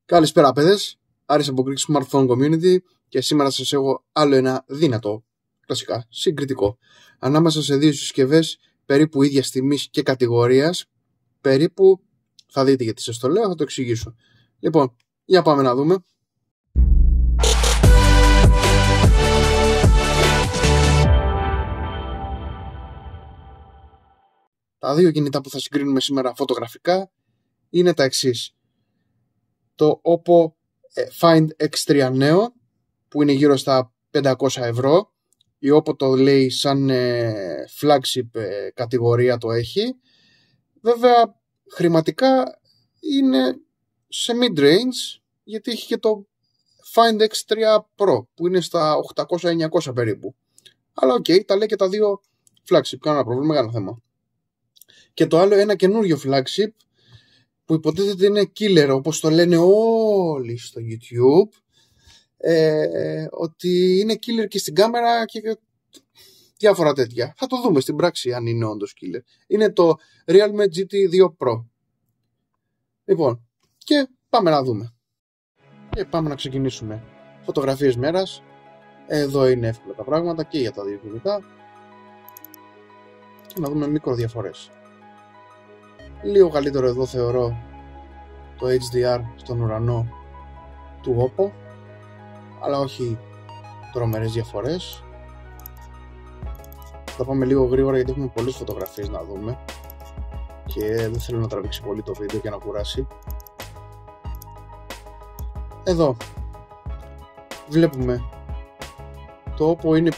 Καλησπέρα παιδες, Άρης από Greek Smartphone Community και σήμερα σας έχω άλλο ένα δυνατό, κλασικά, συγκριτικό ανάμεσα σε δύο συσκευές περίπου ίδιας τιμής και κατηγορίας, περίπου, θα δείτε γιατί σας το λέω, θα το εξηγήσω. Λοιπόν, για πάμε να δούμε. Τα δύο κινητά που θα συγκρίνουμε σήμερα φωτογραφικά είναι τα εξής. Το Oppo Find X3 Neo που είναι γύρω στα 500 ευρώ. Η Oppo το λέει σαν flagship κατηγορία το έχει. Βέβαια χρηματικά είναι σε mid-range γιατί έχει και το Find X3 Pro που είναι στα 800-900 περίπου. Αλλά ok, τα λέει και τα δύο flagship, κανένα πρόβλημα, μεγάλο θέμα. Και το άλλο ένα καινούριο flagship που υποτίθεται είναι killer, όπως το λένε όλοι στο YouTube, ότι είναι killer και στην κάμερα και διάφορα τέτοια. Θα το δούμε στην πράξη αν είναι όντως killer. Είναι το Realme GT2 Pro. Λοιπόν, και πάμε να δούμε. Και πάμε να ξεκινήσουμε. Φωτογραφίες μέρας. Εδώ είναι εύκολα τα πράγματα και για τα δύο κινητά. Και να δούμε μικροδιαφορές. Λίγο καλύτερο εδώ θεωρώ το HDR στον ουρανό του Oppo, αλλά όχι τρομερές διαφορές. Θα πάμε λίγο γρήγορα γιατί έχουμε πολλές φωτογραφίες να δούμε και δεν θέλω να τραβήξει πολύ το βίντεο και να κουράσει. Εδώ βλέπουμε το Oppo είναι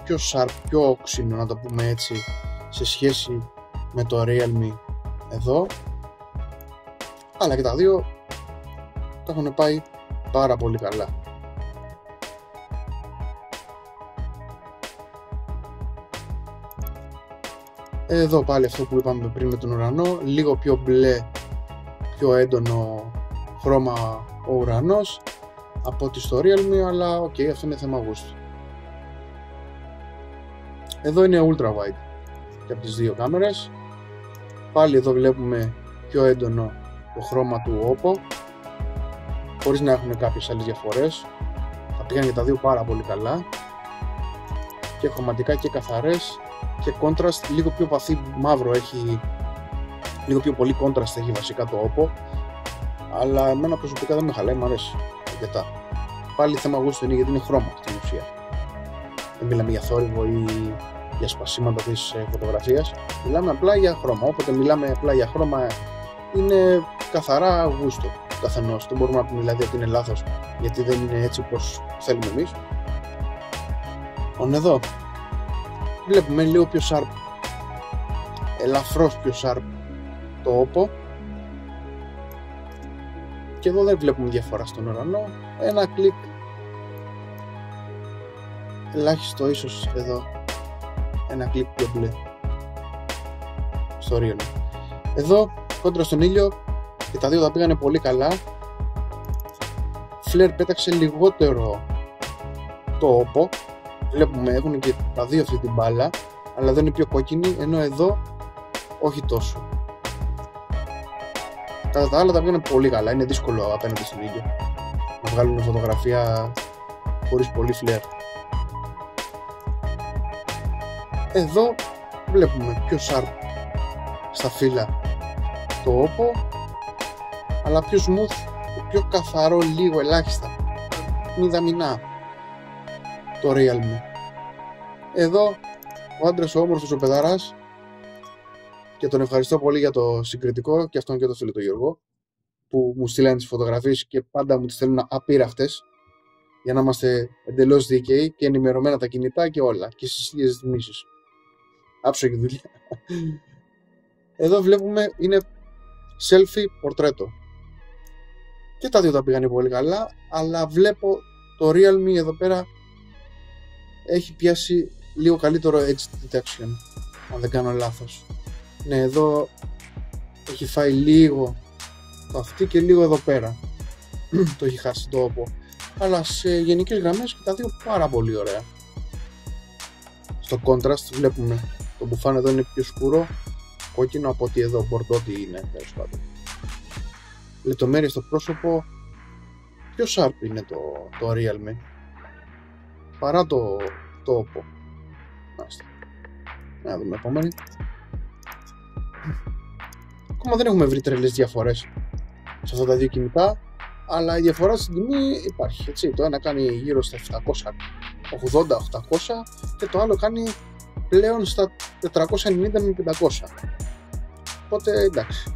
πιο sharp, πιο όξινο να το πούμε έτσι, σε σχέση με το Realme εδώ, αλλά και τα δύο τα έχουν πάει πάρα πολύ καλά. Εδώ πάλι αυτό που είπαμε πριν με τον ουρανό, λίγο πιο μπλε, πιο έντονο χρώμα ο ουρανός από ό,τι στο Realme, αλλά ok, αυτό είναι θέμα γούστου. Εδώ είναι ultra wide και από τις δύο κάμερες. Πάλι εδώ βλέπουμε πιο έντονο το χρώμα του Oppo, χωρίς να έχουν κάποιες άλλες διαφορές. Θα πήγαν και τα δύο πάρα πολύ καλά και χρωματικά και καθαρές και contrast, λίγο πιο βαθύ μαύρο έχει, λίγο πιο πολύ contrast έχει βασικά το Oppo, αλλά εμένα προσωπικά δεν με χαλάει, μου αρέσει αρκετά. Πάλι θέμα γούστου είναι γιατί είναι χρώμα στην ουσία, δεν μιλάμε για θόρυβο ή για σπασίματα της φωτογραφίας, μιλάμε απλά για χρώμα. Όποτε μιλάμε απλά για χρώμα είναι καθαρά γούστο του καθενός. Δεν μπορούμε να πούμε δηλαδή ότι είναι λάθος γιατί δεν είναι έτσι όπως θέλουμε εμείς. Εδώ βλέπουμε λίγο πιο sharp, ελαφρώς πιο sharp το Oppo, και εδώ δεν βλέπουμε διαφορά στον ουρανό, ένα κλικ ελάχιστο ίσως εδώ, ένα κλικ πιο μπλε στο Realme. Εδώ κόντρα στον ήλιο και τα δύο τα πήγανε πολύ καλά. Flare πέταξε λιγότερο το Oppo, βλέπουμε έχουν και τα δύο αυτή την μπάλα, αλλά εδώ είναι πιο κόκκινη, ενώ εδώ όχι τόσο. Κατά τα άλλα τα πήγανε πολύ καλά, είναι δύσκολο απέναντι στον ήλιο να βγάλουν φωτογραφία χωρίς πολύ flare. Εδώ βλέπουμε πιο sharp στα φύλλα το Oppo, αλλά πιο smooth, πιο καθαρό λίγο ελάχιστα, μηδαμινά το Realme. Εδώ ο άντρας ο όμορφος ο παιδάρας, και τον ευχαριστώ πολύ για το συγκριτικό και αυτόν και το φίλο του Γιώργο που μου στείλανε τις φωτογραφίες και πάντα μου τις στέλνουν απείραχτες για να είμαστε εντελώς δίκαιοι και ενημερωμένα τα κινητά και όλα και στις ίδιες ρυθμίσεις. Άψογη δουλειά. Εδώ βλέπουμε είναι selfie πορτρέτο και τα δύο τα πήγανε πολύ καλά, αλλά βλέπω το Realme εδώ πέρα έχει πιάσει λίγο καλύτερο edge detection, αν δεν κάνω λάθος. Ναι, εδώ έχει φάει λίγο το αυτή και λίγο εδώ πέρα το έχει χάσει το Oppo, αλλά σε γενικές γραμμές και τα δύο πάρα πολύ ωραία. Στο contrast βλέπουμε το μπουφάν εδώ είναι πιο σκούρο κόκκινο από ότι εδώ μπορτότι είναι, τέλος πάντων. Λεπτομέρειες στο πρόσωπο πιο sharp είναι το Realme παρά το Oppo. Να δούμε επόμενη. Ακόμα δεν έχουμε βρει τρελές διαφορές σε αυτά τα δύο κινητά, αλλά η διαφορά στην τιμή υπάρχει, έτσι. Το ένα κάνει γύρω στα 780-800 και το άλλο κάνει πλέον στα 490 με 500. Οπότε εντάξει.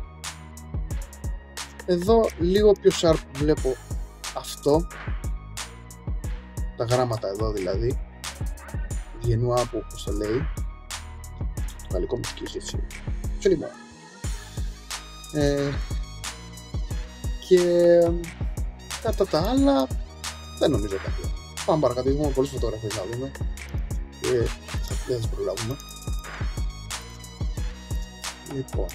Εδώ λίγο πιο sharp βλέπω αυτό, τα γράμματα εδώ δηλαδή, Γενουά που όπως το λέει, το γαλλικό μου σκίζει έτσι, πιο λίγο. Και κατά τα άλλα δεν νομίζω κάτι. Πάμε παρακάτω, έχουμε πολλές φωτογραφίες να δούμε και δεν θα τις προλάβουμε. Λοιπόν,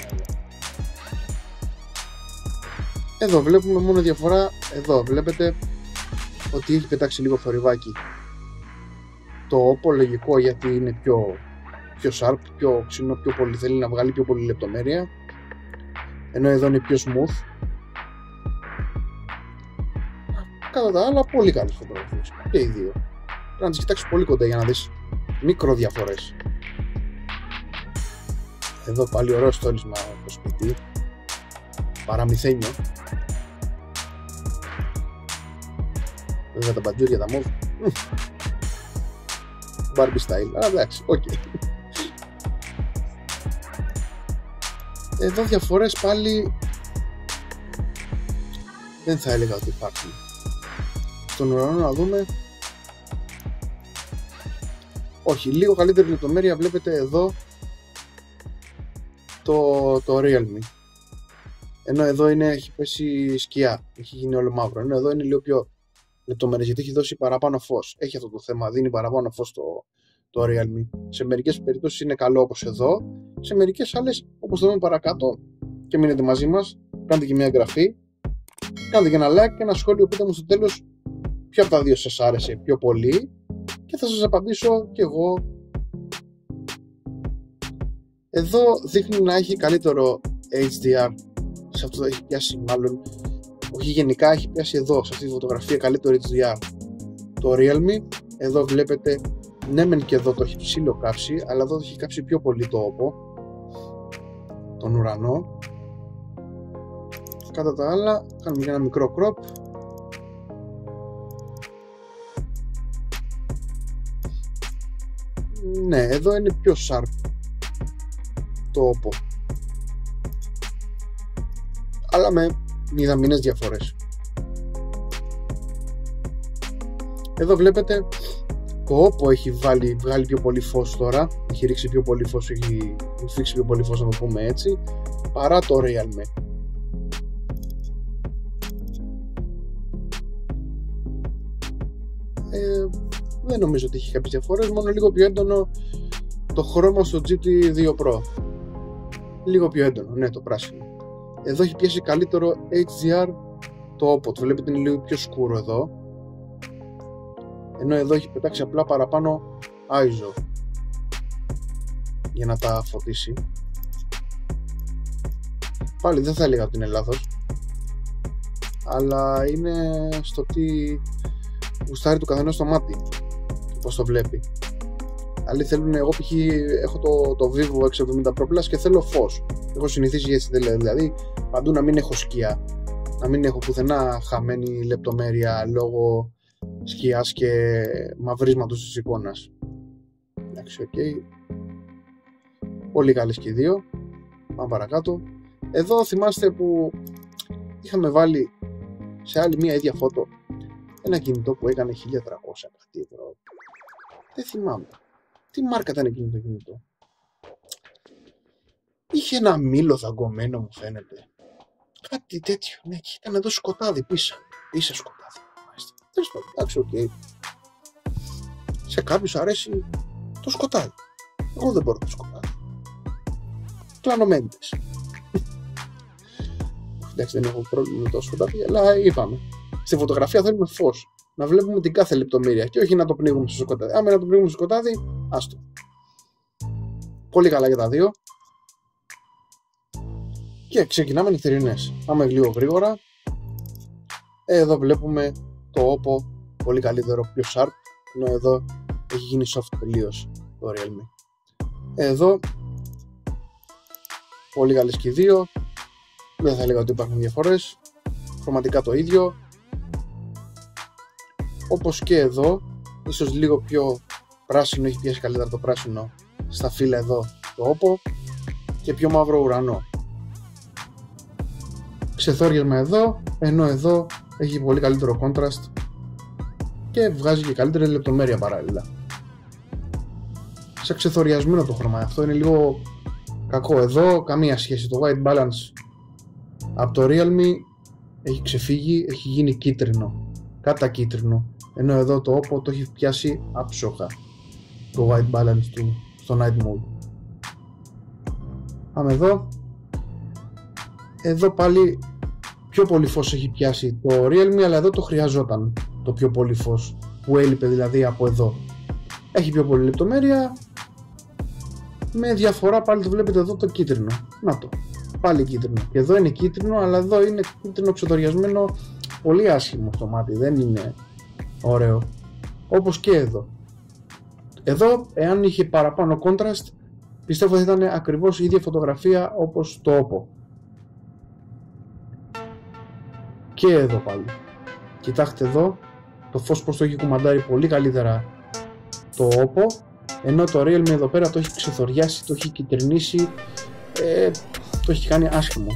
εδώ βλέπουμε μόνο διαφορά. Εδώ βλέπετε ότι έχει πετάξει λίγο θορυβάκι το Oppo, λογικό γιατί είναι πιο sharp, πιο ξινό, πιο πολύ, θέλει να βγάλει πιο πολύ λεπτομέρεια, ενώ εδώ είναι πιο smooth. Κατά τα άλλα, πολύ καλές φωτογραφίες και οι δύο. Πρέπει να τις κοιτάξεις πολύ κοντά για να δεις μικροδιαφορές. Εδώ πάλι ωραίο στόλισμα το σπίτι, παραμυθένιο. Βέβαια τα μπαντζούρια, τα μοβ, Barbie style, αλλά εντάξει, οκ. Εδώ διαφορές πάλι δεν θα έλεγα ότι υπάρχουν. Στον ουρανό να δούμε, όχι, λίγο καλύτερη λεπτομέρεια βλέπετε εδώ το Realme, ενώ εδώ έχει πέσει σκιά, έχει γίνει όλο μαύρο, ενώ εδώ είναι λίγο πιο λεπτομέρειες γιατί έχει δώσει παραπάνω φως, έχει αυτό το θέμα, δίνει παραπάνω φως το Realme. Σε μερικές περιπτώσεις είναι καλό όπως εδώ, σε μερικές άλλες όπως το δούμε παρακάτω, και μείνετε μαζί μας, κάντε και μια εγγραφή, κάντε και ένα like και ένα σχόλιο, πείτε μου στο τέλος ποιο από τα δύο σας άρεσε πιο πολύ και θα σας απαντήσω κι εγώ. Εδώ δείχνει να έχει καλύτερο HDR, σε αυτό έχει πιάσει μάλλον, όχι γενικά έχει πιάσει εδώ σε αυτή τη φωτογραφία καλύτερο HDR το Realme. Εδώ βλέπετε, ναι μεν και εδώ το έχει ψηλό κάψει, αλλά εδώ το έχει κάψει πιο πολύ το Oppo, τον ουρανό. Κατά τα άλλα κάνουμε και ένα μικρό crop. Ναι, εδώ είναι πιο sharp το Oppo, αλλά με μηδαμινές διαφορές. Εδώ βλέπετε το Oppo έχει βγάλει πιο πολύ φως τώρα, έχει ρίξει πιο πολύ φως, έχει φύξει πιο πολύ φως να το πούμε έτσι, παρά το Realme. Δεν νομίζω ότι έχει κάποιες διαφορές, μόνο λίγο πιο έντονο το χρώμα στο GT2 Pro, λίγο πιο έντονο, ναι, το πράσινο. Εδώ έχει πιάσει καλύτερο HDR το Oppo, το βλέπετε είναι λίγο πιο σκούρο εδώ, ενώ εδώ έχει πετάξει απλά παραπάνω ISO για να τα φωτίσει. Πάλι δεν θα έλεγα ότι είναι λάθος, αλλά είναι στο τι γουστάρει του καθενός το μάτι, πώς το βλέπει. Άλλοι θέλουν, εγώ π.χ. έχω το Vivo X70 Pro Plus και θέλω φως, έχω συνηθίσει έτσι, δηλαδή παντού να μην έχω σκιά, να μην έχω πουθενά χαμένη λεπτομέρεια λόγω σκιάς και μαυρίσματος της εικόνας. Εντάξει, οκ. Πολύ καλές και οι δύο. Πάμε παρακάτω. Εδώ θυμάστε που είχαμε βάλει σε άλλη μία ίδια φώτο ένα κινητό που έκανε 1300 κάτι ευρώ. Δεν θυμάμαι. Τι μάρκα ήταν εκείνο το κινητό? Είχε ένα μήλο δαγκωμένο μου φαίνεται. Κάτι τέτοιο. Ναι, και ήταν εδώ σκοτάδι πίσω. Πίσω σκοτάδι. Τέλος πάντων, εντάξει, οκ. Σε κάποιους αρέσει το σκοτάδι. Εγώ δεν μπορώ το σκοτάδι. Κλανομέντες. Εντάξει, δεν έχω πρόβλημα με το σκοτάδι, αλλά είπαμε. Στη φωτογραφία θέλουμε φως. Να βλέπουμε την κάθε λεπτομέρεια και όχι να το πνίγουμε στο σκοτάδι. Άμα να το πνίγουμε στο σκοτάδι, άστο. Πολύ καλά για τα δύο. Και ξεκινάμε νυχτερινές. Πάμε λίγο γρήγορα. Εδώ βλέπουμε το Oppo πολύ καλύτερο, πιο sharp, ενώ εδώ έχει γίνει soft τελείως το Realme. Εδώ πολύ καλές και οι δύο, δεν θα έλεγα ότι υπάρχουν διαφορές, χρωματικά το ίδιο, όπως και εδώ, ίσως λίγο πιο πράσινο, έχει πιάσει καλύτερα το πράσινο στα φύλλα εδώ το Oppo και πιο μαύρο ουρανό. Ξεθόριασμα εδώ, ενώ εδώ έχει πολύ καλύτερο contrast και βγάζει και καλύτερη λεπτομέρεια παράλληλα. Σε ξεθοριασμένο το χρώμα, αυτό είναι λίγο κακό. Εδώ καμία σχέση, το white balance από το Realme έχει ξεφύγει, έχει γίνει κίτρινο, κάτα κίτρινο, ενώ εδώ το Oppo το έχει πιάσει άψογα το white balance του στο night mode. Πάμε εδώ πάλι πιο πολύ φως έχει πιάσει το Realme, αλλά εδώ το χρειαζόταν το πιο πολύ φως που έλειπε, δηλαδή από εδώ. Έχει πιο πολύ λεπτομέρεια, με διαφορά πάλι το βλέπετε εδώ το κίτρινο. Να το, πάλι κίτρινο. Και εδώ είναι κίτρινο, αλλά εδώ είναι κίτρινο ξεδοριασμένο πολύ άσχημο στο μάτι, δεν είναι ωραίο. Όπως και εδώ. Εδώ, εάν είχε παραπάνω contrast, πιστεύω θα ήταν ακριβώς η ίδια φωτογραφία όπως το Oppo. Και εδώ πάλι. Κοιτάξτε εδώ, το φως πως το έχει κουμαντάρει πολύ καλύτερα το Oppo, ενώ το Realme εδώ πέρα το έχει ξεθοριάσει, το έχει κυτρινίσει, το έχει κάνει άσχημο.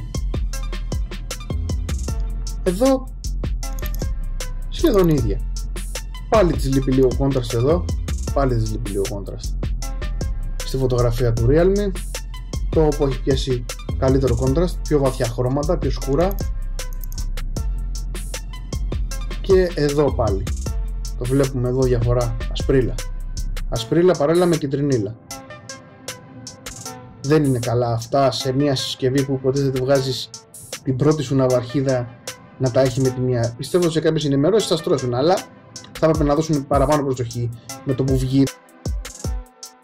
Εδώ σχεδόν ίδια. Πάλι της λείπει λίγο contrast εδώ, πάλι της λείπει λίγο contrast. Στη φωτογραφία του Realme το Oppo έχει πιάσει καλύτερο contrast, πιο βαθιά χρώματα, πιο σκούρα. Και εδώ πάλι το βλέπουμε εδώ διαφορά, ασπρίλα παράλληλα με κυτρινίλα. Δεν είναι καλά αυτά σε μια συσκευή που υποτίθεται βγάζεις την πρώτη σου ναυαρχίδα να τα έχει με τη μία. Πιστεύω σε κάποιες ενημερώσεις θα στρώσουν, αλλά θα έπρεπε να δώσουν παραπάνω προσοχή με το που βγει.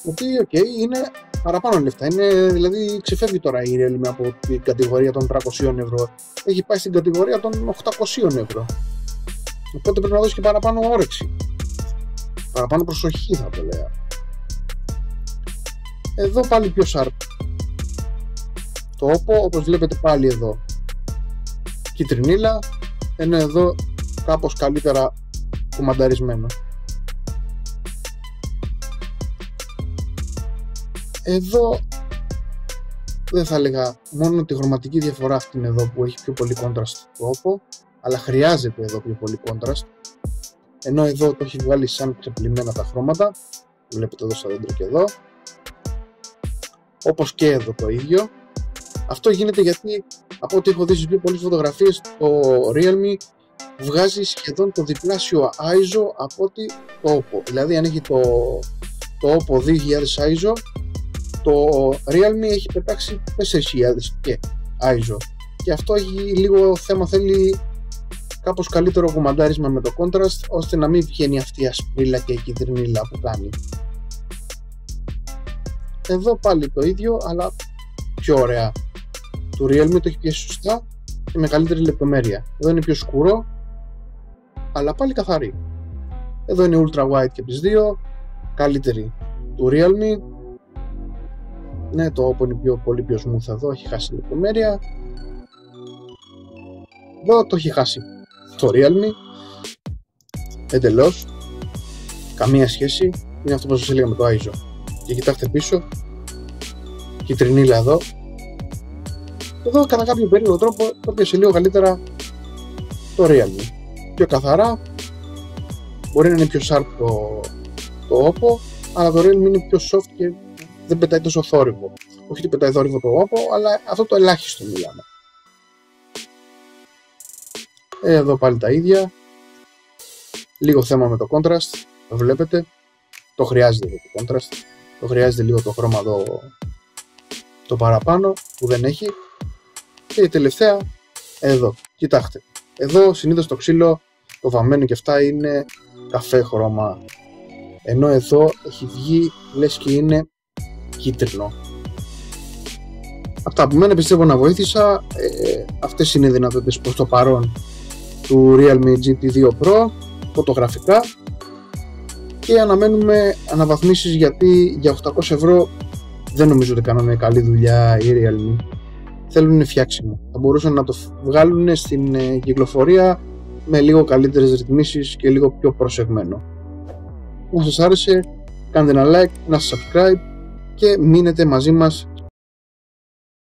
Ότι είναι παραπάνω λεφτά, δηλαδή ξεφεύγει τώρα η Realme από την κατηγορία των 300 ευρώ, έχει πάει στην κατηγορία των 800 ευρώ. Οπότε πρέπει να δώσει και παραπάνω όρεξη, παραπάνω προσοχή θα το λέω. Εδώ πάλι πιο sharp το Oppo, όπως βλέπετε πάλι εδώ κυτρινίλα, ενώ εδώ κάπως καλύτερα κουμανταρισμένο. Εδώ δεν θα έλεγα, μόνο τη χρωματική διαφορά αυτή είναι εδώ που έχει πιο πολύ contrast το Oppo, αλλά χρειάζεται εδώ πιο πολύ contrast, ενώ εδώ το έχει βγάλει σαν ξεπλημμένα τα χρώματα, βλέπετε εδώ στα δέντρα και εδώ, όπως και εδώ το ίδιο. Αυτό γίνεται γιατί από ό,τι έχω δει στις πιο πολλές φωτογραφίες το Realme βγάζει σχεδόν το διπλάσιο ISO από ότι το Oppo. Δηλαδή αν έχει το Oppo 2000 ISO, το Realme έχει πετάξει 4000 και ISO, και αυτό έχει λίγο θέμα, θέλει κάπως καλύτερο κουμαντάρισμα με το contrast, ώστε να μην βγαίνει αυτή η ασπρίλα και η κυτρινίλα που κάνει. Εδώ πάλι το ίδιο, αλλά πιο ωραία. Το Realme το έχει πιάσει σωστά και με καλύτερη λεπτομέρεια. Εδώ είναι πιο σκούρο, αλλά πάλι καθαρή. Εδώ είναι ultra wide και από τις δύο, καλύτερη του Realme. Ναι, το Oppo είναι πολύ πιο smooth εδώ, έχει χάσει λεπτομέρεια. Εδώ το έχει χάσει το Realme εντελώς, καμία σχέση, είναι αυτό που σας έλεγα με το ISO. Και κοιτάξτε πίσω, κυτρινίλα εδώ. Εδώ κατά κάποιο περίοδο τρόπο το πιάσε λίγο καλύτερα το Realme, πιο καθαρά. Μπορεί να είναι πιο sharp το Oppo, αλλά το Realme είναι πιο soft και δεν πετάει τόσο θόρυβο. Όχι ότι πετάει θόρυβο το Oppo, αλλά αυτό το ελάχιστο μιλάμε. Εδώ πάλι τα ίδια, λίγο θέμα με το contrast, το βλέπετε, το χρειάζεται το contrast, το χρειάζεται λίγο το χρώμα εδώ το παραπάνω που δεν έχει. Και η τελευταία εδώ, κοιτάξτε, εδώ συνήθως το ξύλο, το βαμμένο και αυτά είναι καφέ χρώμα, ενώ εδώ έχει βγει λες και είναι κίτρινο. Αυτά από μένα πιστεύω να βοήθησα. Αυτές είναι οι δυνατότητες προς το παρόν του του Realme GT2 Pro φωτογραφικά και αναμένουμε αναβαθμίσεις, γιατί για 800 ευρώ δεν νομίζω ότι κάνανε καλή δουλειά οι Realme. Θέλουν φτιάξιμο. Θα μπορούσαν να το βγάλουν στην κυκλοφορία με λίγο καλύτερες ρυθμίσεις και λίγο πιο προσεγμένο. Αν σας άρεσε, κάντε ένα like, ένα subscribe και μείνετε μαζί μας